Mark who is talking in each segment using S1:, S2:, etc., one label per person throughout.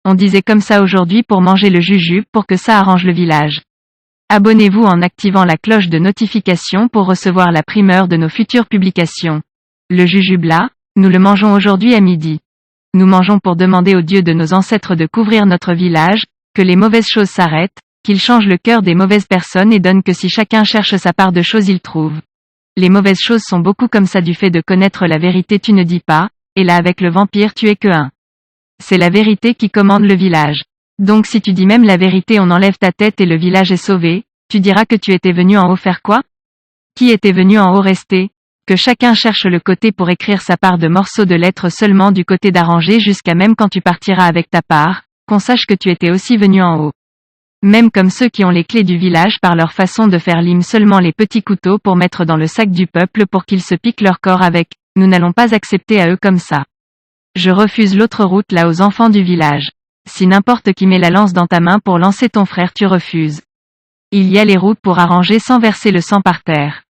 S1: On disait comme ça aujourd'hui pour manger le jujube pour que ça arrange le village. Abonnez-vous en activant la cloche de notification pour recevoir la primeur de nos futures publications. Le jujube là, nous le mangeons aujourd'hui à midi. Nous mangeons pour demander au Dieu de nos ancêtres de couvrir notre village, que les mauvaises choses s'arrêtent, qu'il change le cœur des mauvaises personnes et donne que si chacun cherche sa part de choses il trouve. Les mauvaises choses sont beaucoup comme ça du fait de connaître la vérité tu ne dis pas, et là avec le vampire tu es que un. C'est la vérité qui commande le village. Donc si tu dis même la vérité on enlève ta tête et le village est sauvé, tu diras que tu étais venu en haut faire quoi? Qui était venu en haut rester? Que chacun cherche le côté pour écrire sa part de morceaux de lettres seulement du côté d'arranger jusqu'à même quand tu partiras avec ta part, qu'on sache que tu étais aussi venu en haut. Même comme ceux qui ont les clés du village par leur façon de faire liment seulement les petits couteaux pour mettre dans le sac du peuple pour qu'ils se piquent leur corps avec, nous n'allons pas accepter à eux comme ça. Je refuse l'autre route là aux enfants du village. Si n'importe qui met la lance dans ta main pour lancer ton frère tu refuses. Il y a les routes pour arranger sans verser le sang par terre.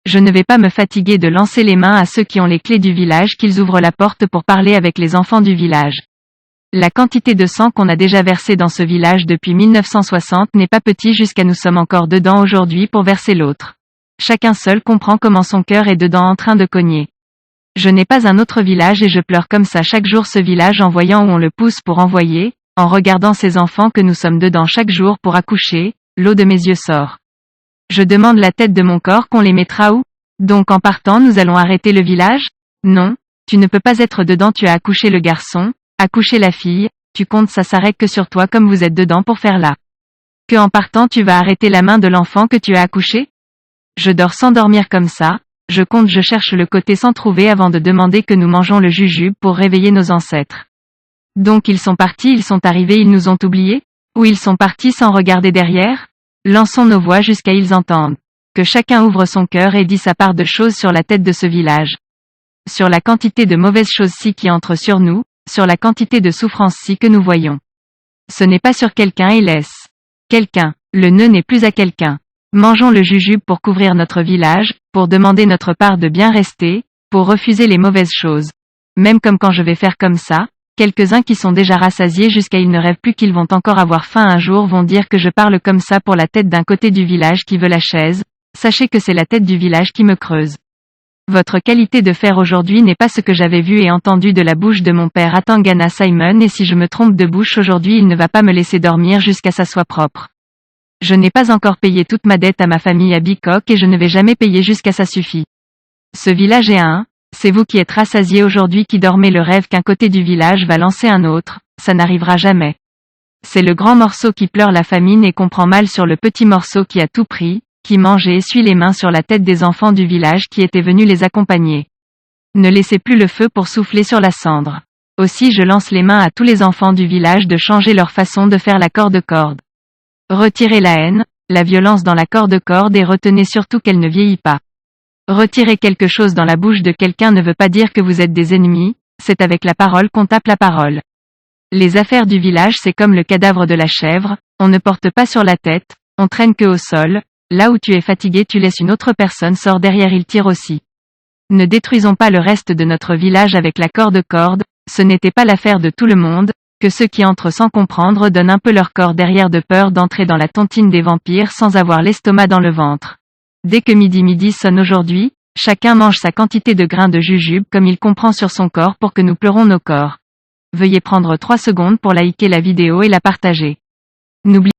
S1: Je ne vais pas me fatiguer de lancer les mains à ceux qui ont les clés du village qu'ils ouvrent la porte pour parler avec les enfants du village. La quantité de sang qu'on a déjà versé dans ce village depuis 1960 n'est pas petit jusqu'à nous sommes encore dedans aujourd'hui pour verser l'autre. Chacun seul comprend comment son cœur est dedans en train de cogner. Je n'ai pas un autre village et je pleure comme ça chaque jour ce village en voyant où on le pousse pour envoyer, en regardant ces enfants que nous sommes dedans chaque jour pour accoucher, l'eau de mes yeux sort. Je demande la tête de mon corps qu'on les mettra où? Donc en partant nous allons arrêter le village? Non, tu ne peux pas être dedans tu as accouché le garçon, accouché la fille, tu comptes ça s'arrête que sur toi comme vous êtes dedans pour faire là. Que en partant tu vas arrêter la main de l'enfant que tu as accouché? Je dors sans dormir comme ça, je compte je cherche le côté sans trouver avant de demander que nous mangeons le jujube pour réveiller nos ancêtres. Donc ils sont partis ils sont arrivés ils nous ont oubliés? Ou ils sont partis sans regarder derrière? Lançons nos voix jusqu'à ils entendent. Que chacun ouvre son cœur et dit sa part de choses sur la tête de ce village. Sur la quantité de mauvaises choses-ci qui entrent sur nous, sur la quantité de souffrances-ci que nous voyons. Ce n'est pas sur quelqu'un et laisse. Quelqu'un, le nœud n'est plus à quelqu'un. Mangeons le jujube pour couvrir notre village, pour demander notre part de bien rester, pour refuser les mauvaises choses. Même comme quand je vais faire comme ça, quelques-uns qui sont déjà rassasiés jusqu'à ils ne rêvent plus qu'ils vont encore avoir faim un jour vont dire que je parle comme ça pour la tête d'un côté du village qui veut la chaise, sachez que c'est la tête du village qui me creuse. Votre qualité de faire aujourd'hui n'est pas ce que j'avais vu et entendu de la bouche de mon père Atangana Simon et si je me trompe de bouche aujourd'hui il ne va pas me laisser dormir jusqu'à ça soit propre. Je n'ai pas encore payé toute ma dette à ma famille à Bicoque et je ne vais jamais payer jusqu'à ça suffit. Ce village est un, c'est vous qui êtes rassasiés aujourd'hui qui dormez le rêve qu'un côté du village va lancer un autre, ça n'arrivera jamais. C'est le grand morceau qui pleure la famine et comprend mal sur le petit morceau qui a tout pris, qui mange et essuie les mains sur la tête des enfants du village qui étaient venus les accompagner. Ne laissez plus le feu pour souffler sur la cendre. Aussi je lance les mains à tous les enfants du village de changer leur façon de faire la corde. Retirez la haine, la violence dans la corde et retenez surtout qu'elle ne vieillit pas. Retirer quelque chose dans la bouche de quelqu'un ne veut pas dire que vous êtes des ennemis, c'est avec la parole qu'on tape la parole. Les affaires du village c'est comme le cadavre de la chèvre, on ne porte pas sur la tête, on traîne que au sol, là où tu es fatigué tu laisses une autre personne sort derrière il tire aussi. Ne détruisons pas le reste de notre village avec la corde, ce n'était pas l'affaire de tout le monde, que ceux qui entrent sans comprendre donnent un peu leur corps derrière de peur d'entrer dans la tontine des vampires sans avoir l'estomac dans le ventre. Dès que midi sonne aujourd'hui, chacun mange sa quantité de grains de jujube comme il comprend sur son corps pour que nous pleurons nos corps. Veuillez prendre 3 secondes pour liker la vidéo et la partager. N'oubliez